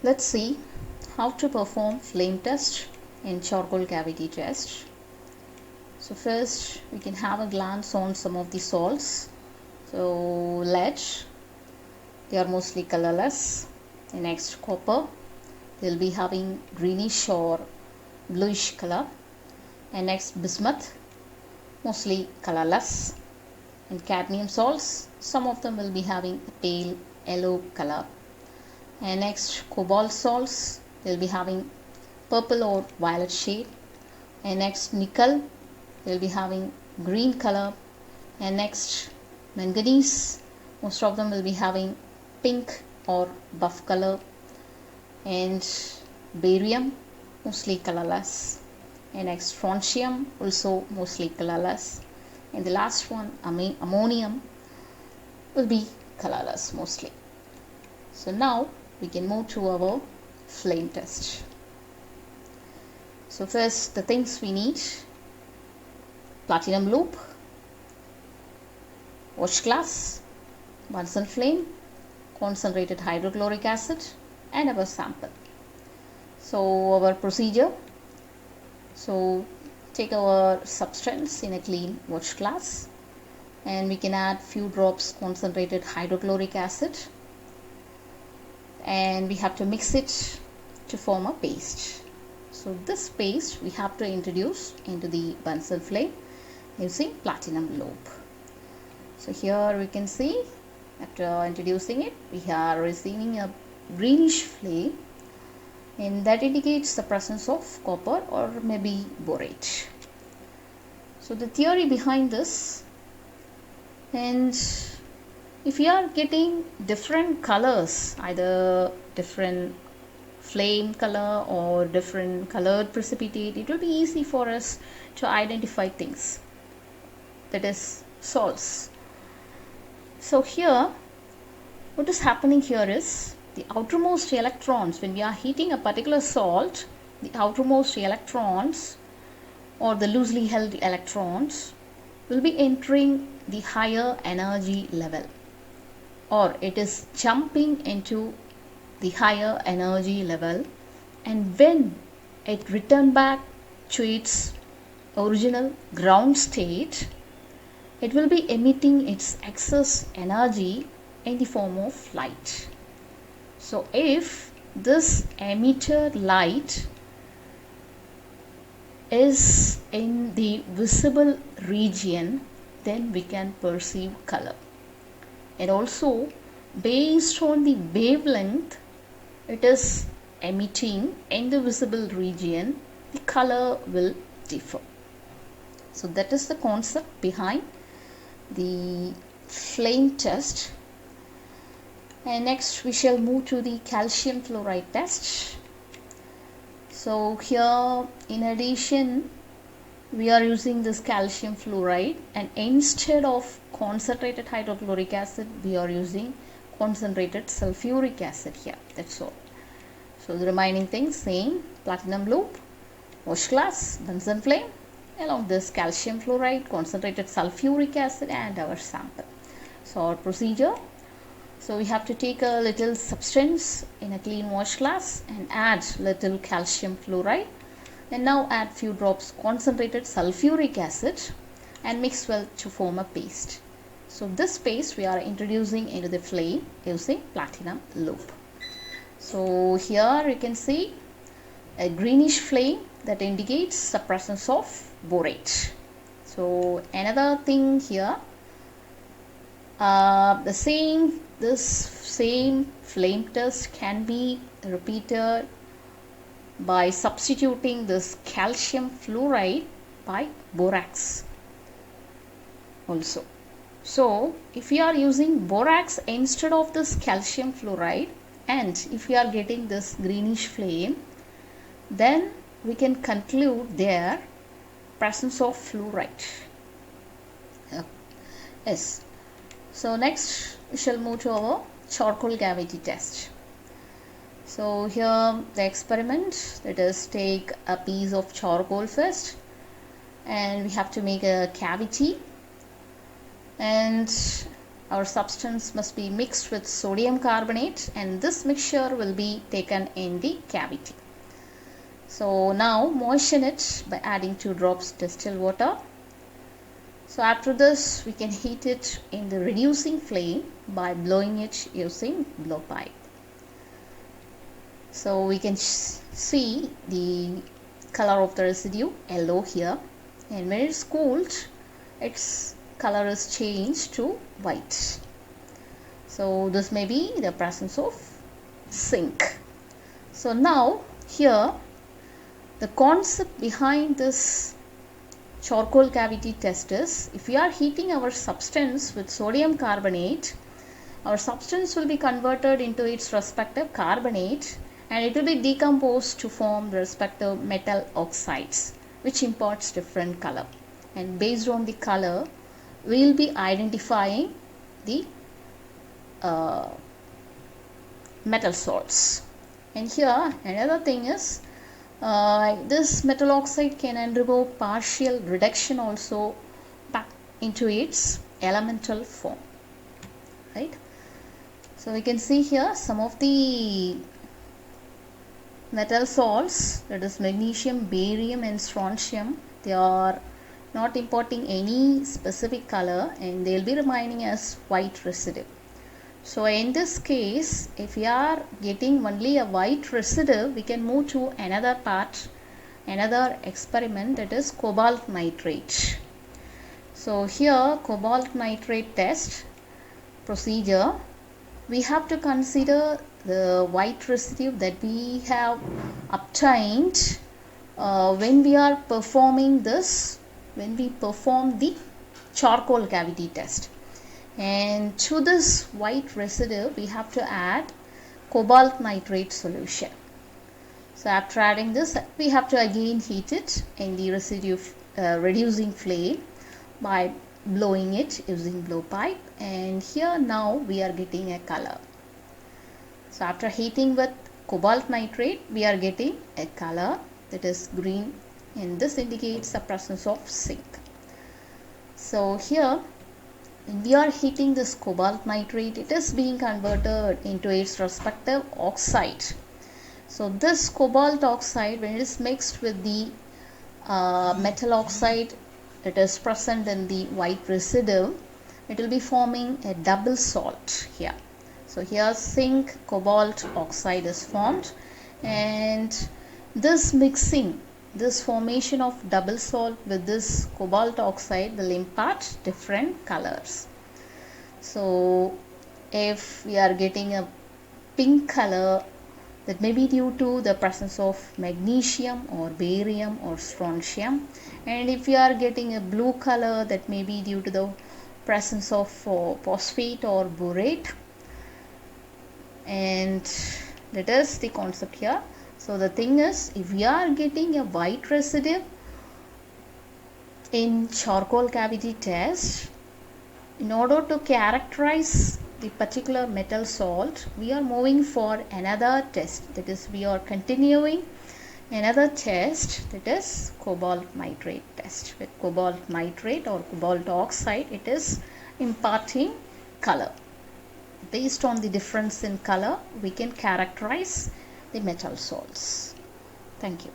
Let's see how to perform flame test in charcoal cavity test. So first we can have a glance on some of the salts. So lead, they are mostly colorless. The next copper, they'll be having greenish or bluish color. And next bismuth, mostly colorless. And cadmium salts, some of them will be having a pale yellow color. And next cobalt salts, they'll be having purple or violet shade. And next nickel, they'll be having green color. And next manganese, most of them will be having pink or buff color. And barium, mostly colorless. And next strontium, also mostly colorless. And the last one, ammonium, will be colorless mostly. So now we can move to our flame test. So first the things we need: platinum loop, watch glass, Bunsen flame, concentrated hydrochloric acid, and our sample. So our procedure: so take our substance in a clean watch glass, and we can add few drops concentrated hydrochloric acid, and we have to mix it to form a paste. So this paste we have to introduce into the Bunsen flame using platinum loop. So here we can see, after introducing it, we are receiving a greenish flame, and that indicates the presence of copper or maybe borate. So the theory behind this, and if you are getting different colors, either different flame color or different colored precipitate, it will be easy for us to identify things, that is salts. So here what is happening here is the outermost electrons, when we are heating a particular salt, the outermost electrons or the loosely held electrons will be entering the higher energy level, or it is jumping into the higher energy level, and when it return back to its original ground state, it will be emitting its excess energy in the form of light. So if this emitted light is in the visible region, then we can perceive color. And also based on the wavelength it is emitting in the visible region, the color will differ. So that is the concept behind the flame test. And next we shall move to the calcium fluoride test. So here, in addition, we are using this calcium fluoride, and instead of concentrated hydrochloric acid we are using concentrated sulfuric acid here. That's all. So the remaining things same: platinum loop, watch glass, Bunsen flame, along this calcium fluoride, concentrated sulfuric acid, and our sample. So our procedure: so we have to take a little substance in a clean watch glass and add little calcium fluoride, and now add few drops concentrated sulfuric acid and mix well to form a paste. So this paste we are introducing into the flame using platinum loop. So here you can see a greenish flame that indicates the presence of borate. So another thing here, this same flame test can be repeated by substituting this calcium fluoride by borax also. So if we are using borax instead of this calcium fluoride, and if we are getting this greenish flame, then we can conclude their presence of fluoride. Yes. So next we shall move to our charcoal cavity test. So here the experiment, let us take a piece of charcoal first, and we have to make a cavity, and our substance must be mixed with sodium carbonate, and this mixture will be taken in the cavity. So now moisten it by adding 2 drops distilled water. So after this we can heat it in the reducing flame by blowing it using blowpipe. So we can see the color of the residue yellow here, and when it's cooled its color is changed to white. So this may be the presence of zinc. So now here the concept behind this charcoal cavity test is, if we are heating our substance with sodium carbonate, our substance will be converted into its respective carbonate, and it will be decomposed to form the respective metal oxides, which imparts different color. And based on the color we will be identifying the metal salts. And here another thing is, this metal oxide can undergo partial reduction also back into its elemental form, right? So we can see here some of the metal salts, that is magnesium, barium and strontium. They are not imparting any specific color and they will be remaining as white residue. So in this case, if we are getting only a white residue, we can move to another part, another experiment, that is cobalt nitrate. So here cobalt nitrate test procedure, we have to consider the white residue that we have obtained when we are performing this, when we perform the charcoal cavity test. And to this white residue we have to add cobalt nitrate solution. So after adding this, we have to again heat it in the residue reducing flame by blowing it using blowpipe, and here now we are getting a color. So after heating with cobalt nitrate we are getting a color that is green, and this indicates the presence of zinc. So here when we are heating this cobalt nitrate, it is being converted into its respective oxide. So this cobalt oxide, when it is mixed with the metal oxide that is present in the white residue, it will be forming a double salt here. So here zinc cobalt oxide is formed, and this mixing, this formation of double salt with this cobalt oxide will impart different colors. So if we are getting a pink color, that may be due to the presence of magnesium or barium or strontium, and if we are getting a blue color, that may be due to the presence of phosphate or borate. And that is the concept here. So the thing is, if we are getting a white residue in charcoal cavity test, in order to characterize the particular metal salt, we are moving for another test, that is we are continuing another test, that is cobalt nitrate test. With cobalt nitrate or cobalt oxide, it is imparting color. Based on the difference in color, we can characterize the metal salts. Thank you.